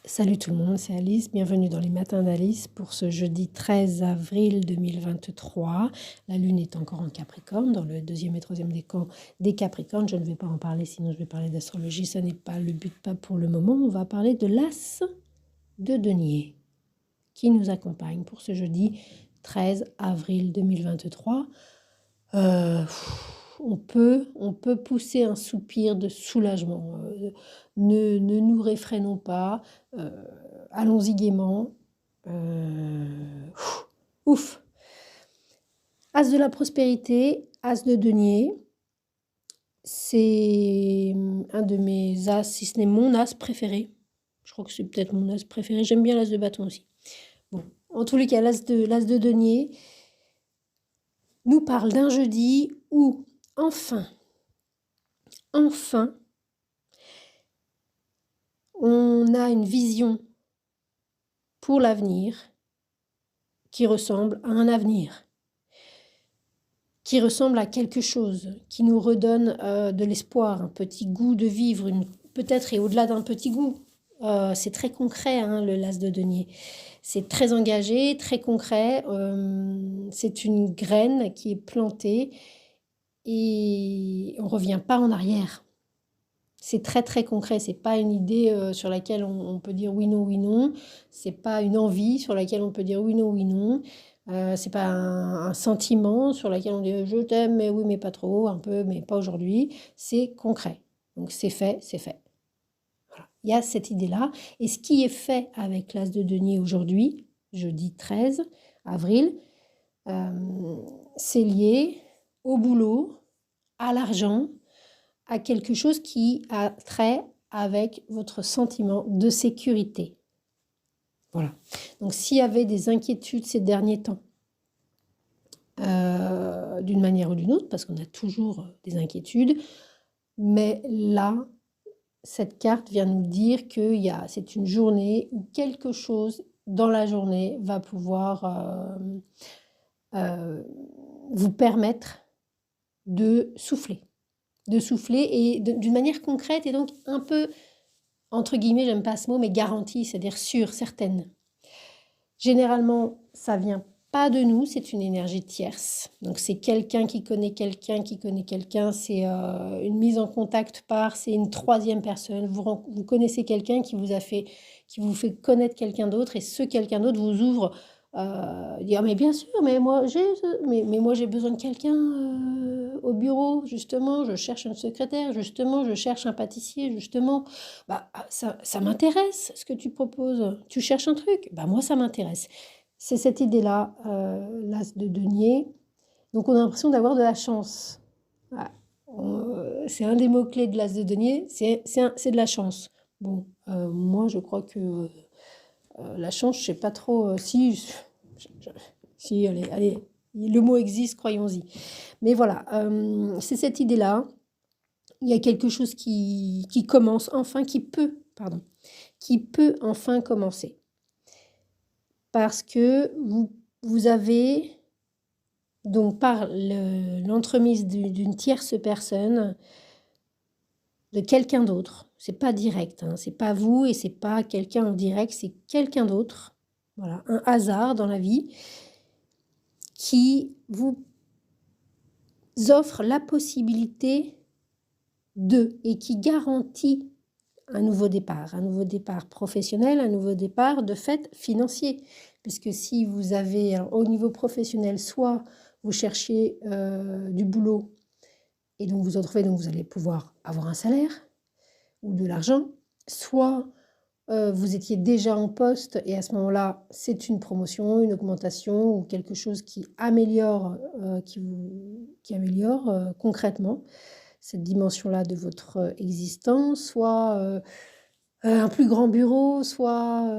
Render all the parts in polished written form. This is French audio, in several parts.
Salut tout le monde, c'est Alice, bienvenue dans les matins d'Alice pour ce jeudi 13 avril 2023. La lune est encore en Capricorne, dans le deuxième et troisième décan des Capricornes. Je ne vais pas en parler, sinon je vais parler d'astrologie, ça n'est pas le but, pas pour le moment. On va parler de l'As de denier qui nous accompagne pour ce jeudi 13 avril 2023. On peut pousser un soupir de soulagement. Ne nous réfrénons pas. Allons-y gaiement. Ouf. As de la prospérité, As de denier. C'est un de mes As, si ce n'est mon As préféré. Je crois que c'est peut-être mon As préféré. J'aime bien l'As de bâton aussi. Bon, en tous les cas, l'As de denier nous parle d'un jeudi où, enfin, on a une vision pour l'avenir qui ressemble à un avenir, qui ressemble à quelque chose, qui nous redonne de l'espoir, un petit goût de vivre, peut-être et au-delà d'un petit goût. C'est très concret, hein, le L'As de denier. C'est très engagé, très concret. C'est une graine qui est plantée et on ne revient pas en arrière. C'est très très concret, c'est pas une idée sur laquelle on peut dire oui non, c'est pas une envie sur laquelle on peut dire oui non, c'est pas un sentiment sur lequel on dit je t'aime mais oui mais pas trop, un peu mais pas aujourd'hui, c'est concret. Donc c'est fait, c'est fait. Voilà. Il y a cette idée-là. Et ce qui est fait avec l'As de denier aujourd'hui, jeudi 13 avril, c'est lié au boulot, à l'argent, à quelque chose qui a trait avec votre sentiment de sécurité. Voilà. Donc s'il y avait des inquiétudes ces derniers temps, d'une manière ou d'une autre, parce qu'on a toujours des inquiétudes, mais là, cette carte vient nous dire que c'est une journée où quelque chose dans la journée va pouvoir vous permettre de souffler et d'une manière concrète et donc un peu, entre guillemets, j'aime pas ce mot, mais garantie, c'est-à-dire sûre, certaine. Généralement, ça vient pas de nous, c'est une énergie tierce. Donc c'est quelqu'un qui connaît quelqu'un qui connaît quelqu'un, c'est une mise en contact c'est une troisième personne. Vous connaissez quelqu'un qui vous fait connaître quelqu'un d'autre et ce quelqu'un d'autre vous ouvre dire mais bien sûr, mais moi j'ai besoin de quelqu'un au bureau, justement, je cherche une secrétaire, justement, je cherche un pâtissier, justement. Bah, ça m'intéresse ce que tu proposes. Tu cherches un truc? Bah, moi, ça m'intéresse. C'est cette idée-là, l'As de denier. Donc, on a l'impression d'avoir de la chance. Voilà. C'est un des mots-clés de l'As de denier, c'est de la chance. Bon, moi, je crois que la chance, je sais pas trop si, allez, le mot existe, croyons-y. Mais voilà, c'est cette idée-là. Il y a quelque chose qui commence enfin, qui peut enfin commencer. Parce que vous avez, donc par l'entremise d'une tierce personne, de quelqu'un d'autre, c'est pas direct, hein, c'est pas vous et c'est pas quelqu'un en direct, c'est quelqu'un d'autre, voilà, un hasard dans la vie qui vous offre la possibilité et qui garantit un nouveau départ professionnel, un nouveau départ de fait financier. Puisque si vous avez au niveau professionnel, soit vous cherchez du boulot et donc vous en trouvez, donc vous allez pouvoir avoir un salaire ou de l'argent, soit vous étiez déjà en poste et à ce moment-là, c'est une promotion, une augmentation ou quelque chose qui améliore, concrètement cette dimension-là de votre existence, soit un plus grand bureau, soit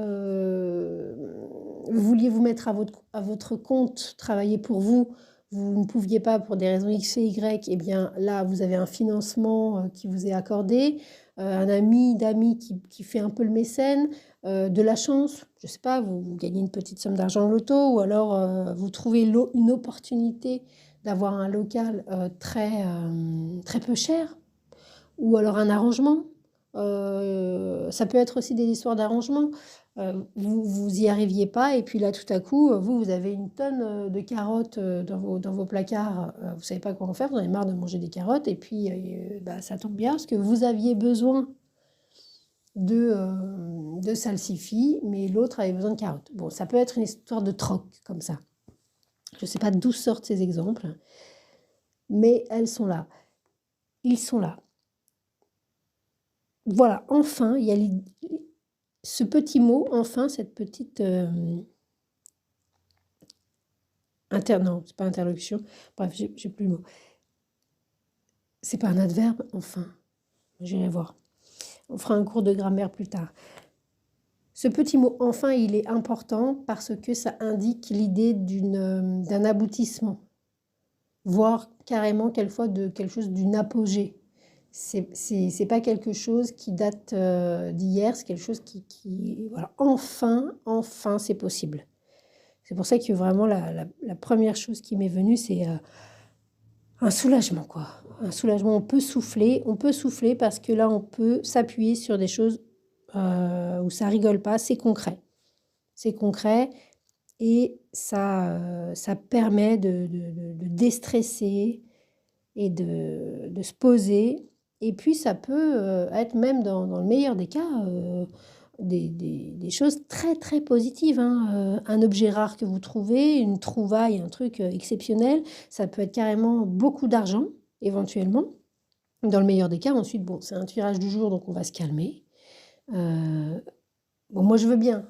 vous vouliez vous mettre à votre compte, travailler pour vous, vous ne pouviez pas pour des raisons X et Y, et bien là, vous avez un financement qui vous est accordé, un ami d'amis qui fait un peu le mécène, de la chance, je ne sais pas, vous gagnez une petite somme d'argent au loto, ou alors vous trouvez une opportunité d'avoir un local très peu cher, ou alors un arrangement. Ça peut être aussi des histoires d'arrangement. Vous y arriviez pas et puis là, tout à coup, vous avez une tonne, de carottes, dans vos placards, vous savez pas quoi en faire, vous en avez marre de manger des carottes et puis, bah, ça tombe bien parce que vous aviez besoin de salsifis, mais l'autre avait besoin de carottes. Bon, ça peut être une histoire de troc comme ça. Je sais pas d'où sortent ces exemples, mais elles sont là. Ils sont là. Voilà, enfin, il y a ce petit mot, enfin, cette petite non, c'est pas interlocution. Bref, j'ai plus le mot. C'est pas un adverbe, enfin. J'irai voir. On fera un cours de grammaire plus tard. Ce petit mot enfin, il est important parce que ça indique l'idée d'un aboutissement, voire carrément quelquefois de quelque chose d'une apogée. C'est pas quelque chose qui date d'hier, c'est quelque chose voilà, enfin c'est possible. C'est pour ça que vraiment la première chose qui m'est venue, c'est un soulagement, quoi. Un soulagement, on peut souffler parce que là, on peut s'appuyer sur des choses où ça rigole pas, c'est concret. C'est concret et ça permet de déstresser et de se poser. Et puis, ça peut être même dans le meilleur des cas, des choses très, très positives, hein. Un objet rare que vous trouvez, une trouvaille, un truc exceptionnel. Ça peut être carrément beaucoup d'argent, éventuellement. Dans le meilleur des cas, ensuite, bon, c'est un tirage du jour, donc on va se calmer. Bon, moi, je veux bien.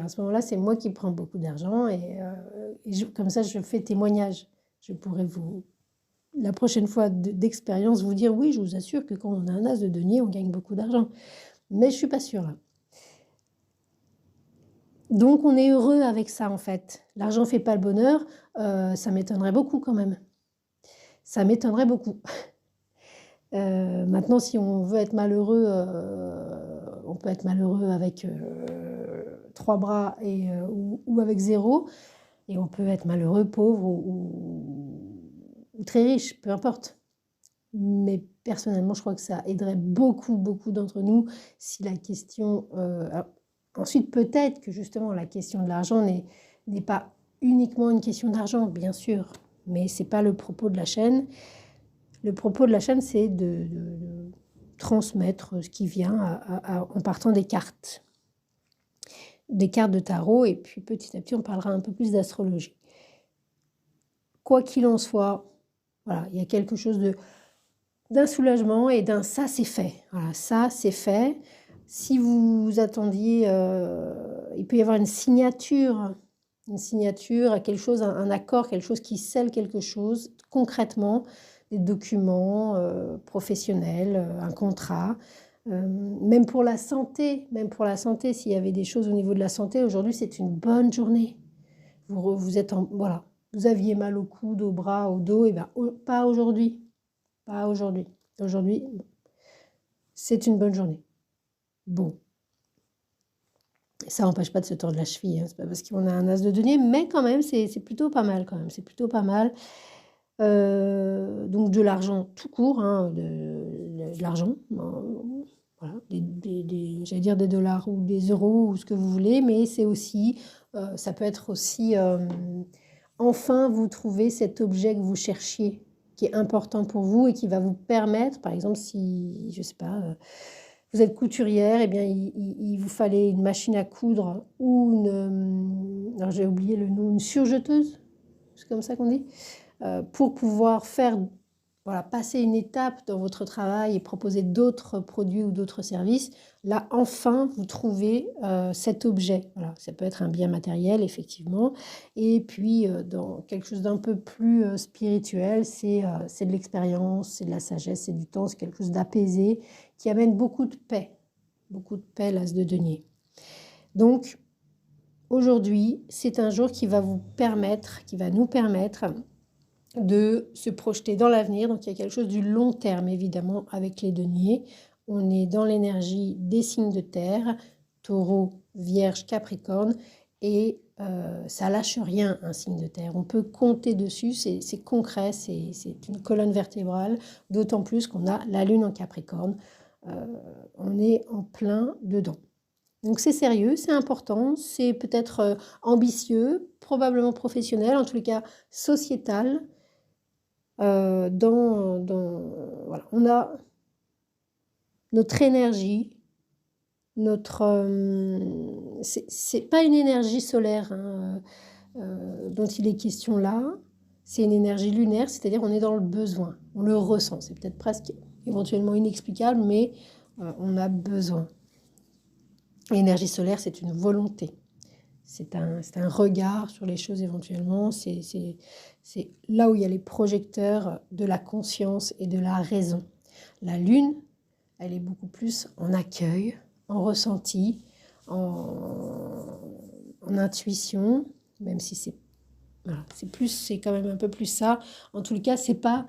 À ce moment-là, c'est moi qui prends beaucoup d'argent comme ça, je fais témoignage. Je pourrais la prochaine fois d'expérience, vous dire oui, je vous assure que quand on a un as de denier, on gagne beaucoup d'argent. Mais je suis pas sûre là. Donc on est heureux avec ça en fait. L'argent fait pas le bonheur, ça m'étonnerait beaucoup quand même. Ça m'étonnerait beaucoup. Maintenant, si on veut être malheureux, on peut être malheureux avec 3 bras ou avec 0. Et on peut être malheureux, pauvre ou très riche, peu importe. Mais personnellement, je crois que ça aiderait beaucoup, beaucoup d'entre nous si la question... ensuite, peut-être que justement, la question de l'argent n'est pas uniquement une question d'argent, bien sûr, mais ce n'est pas le propos de la chaîne. Le propos de la chaîne, c'est de transmettre ce qui vient en partant des cartes de tarot, et puis petit à petit, on parlera un peu plus d'astrologie. Quoi qu'il en soit, voilà, il y a quelque chose d'un soulagement et d'un ça c'est fait. Voilà, ça c'est fait. Si vous attendiez, il peut y avoir une signature, quelque chose, un accord, quelque chose qui scelle quelque chose concrètement, des documents professionnels, un contrat. Même pour la santé, s'il y avait des choses au niveau de la santé, aujourd'hui c'est une bonne journée. Vous êtes voilà, vous aviez mal au coude, au bras, au dos, et ben pas aujourd'hui. Pas aujourd'hui. Aujourd'hui, c'est une bonne journée. Bon. Ça n'empêche pas de se tordre la cheville, hein. C'est pas parce qu'on a un as de denier, mais quand même, c'est plutôt pas mal quand même. C'est plutôt pas mal. Donc de l'argent tout court, hein, de l'argent. Voilà, j'allais dire des dollars ou des euros ou ce que vous voulez, mais c'est aussi, ça peut être aussi, enfin vous trouvez cet objet que vous cherchiez, qui est important pour vous et qui va vous permettre, par exemple, si, je sais pas, vous êtes couturière, et bien il vous fallait une machine à coudre ou alors j'ai oublié le nom, une surjeteuse, c'est comme ça qu'on dit, pour pouvoir faire, voilà, passer une étape dans votre travail et proposer d'autres produits ou d'autres services. Là, enfin, vous trouvez cet objet. Voilà, ça peut être un bien matériel, effectivement. Et puis, dans quelque chose d'un peu plus spirituel, c'est de l'expérience, c'est de la sagesse, c'est du temps, c'est quelque chose d'apaisé qui amène beaucoup de paix, l'as de denier. Donc, aujourd'hui, c'est un jour qui va nous permettre de se projeter dans l'avenir. Donc, il y a quelque chose du long terme, évidemment, avec les deniers. On est dans l'énergie des signes de terre, taureau, vierge, capricorne, et ça lâche rien, un signe de terre. On peut compter dessus, c'est concret, c'est une colonne vertébrale, d'autant plus qu'on a la lune en capricorne. on est en plein dedans. Donc c'est sérieux, c'est important, c'est peut-être ambitieux, probablement professionnel, en tous les cas sociétal. Voilà, on a notre énergie, c'est pas une énergie solaire hein, dont il est question là, c'est une énergie lunaire, c'est-à-dire on est dans le besoin, on le ressent, c'est peut-être presque éventuellement inexplicable, mais on a besoin. L'énergie solaire, c'est une volonté, c'est un regard sur les choses éventuellement, c'est là où il y a les projecteurs de la conscience et de la raison. La lune, elle est beaucoup plus en accueil, en ressenti, en intuition, même si voilà, c'est quand même un peu plus ça. En tout cas, c'est pas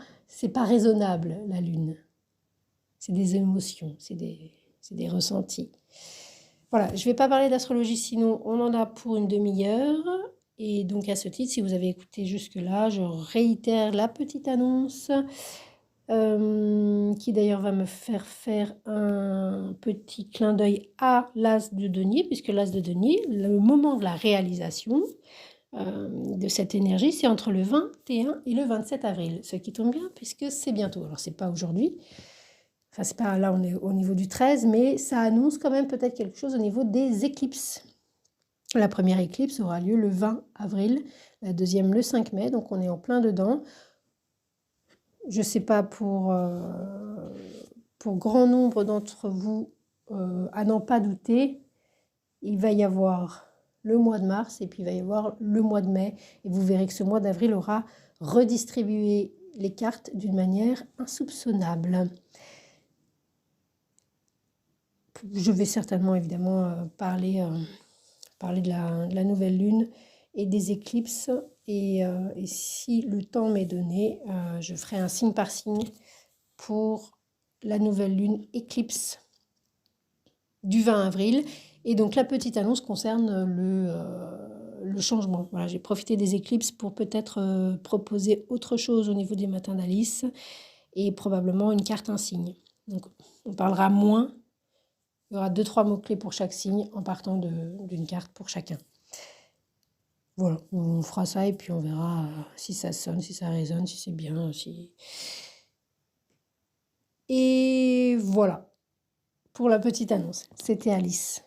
raisonnable, la lune. C'est des émotions, c'est des ressentis. Voilà, je ne vais pas parler d'astrologie, sinon on en a pour une demi-heure. Et donc à ce titre, si vous avez écouté jusque-là, je réitère la petite annonce qui d'ailleurs va me faire un petit clin d'œil à l'as de denier, puisque l'as de denier, le moment de la réalisation de cette énergie, c'est entre le 21 et le 27 avril, ce qui tombe bien puisque c'est bientôt. Alors c'est pas aujourd'hui, enfin c'est pas là, on est au niveau du 13, mais ça annonce quand même peut-être quelque chose au niveau des éclipses. La première éclipse aura lieu le 20 avril, la deuxième le 5 mai, donc on est en plein dedans. Je ne sais pas pour grand nombre d'entre vous, à n'en pas douter, il va y avoir le mois de mars et puis il va y avoir le mois de mai. Et vous verrez que ce mois d'avril aura redistribué les cartes d'une manière insoupçonnable. Je vais certainement évidemment parler de la nouvelle lune et des éclipses. Et si le temps m'est donné, je ferai un signe par signe pour la nouvelle lune éclipse du 20 avril. Et donc la petite annonce concerne le changement. Voilà, j'ai profité des éclipses pour peut-être proposer autre chose au niveau des matins d'Alice et probablement une carte, un signe. Donc on parlera moins, il y aura 2-3 mots-clés pour chaque signe en partant d'une carte pour chacun. Voilà, on fera ça et puis on verra si ça sonne, si ça résonne, si c'est bien, si... Et voilà, pour la petite annonce. C'était Alice.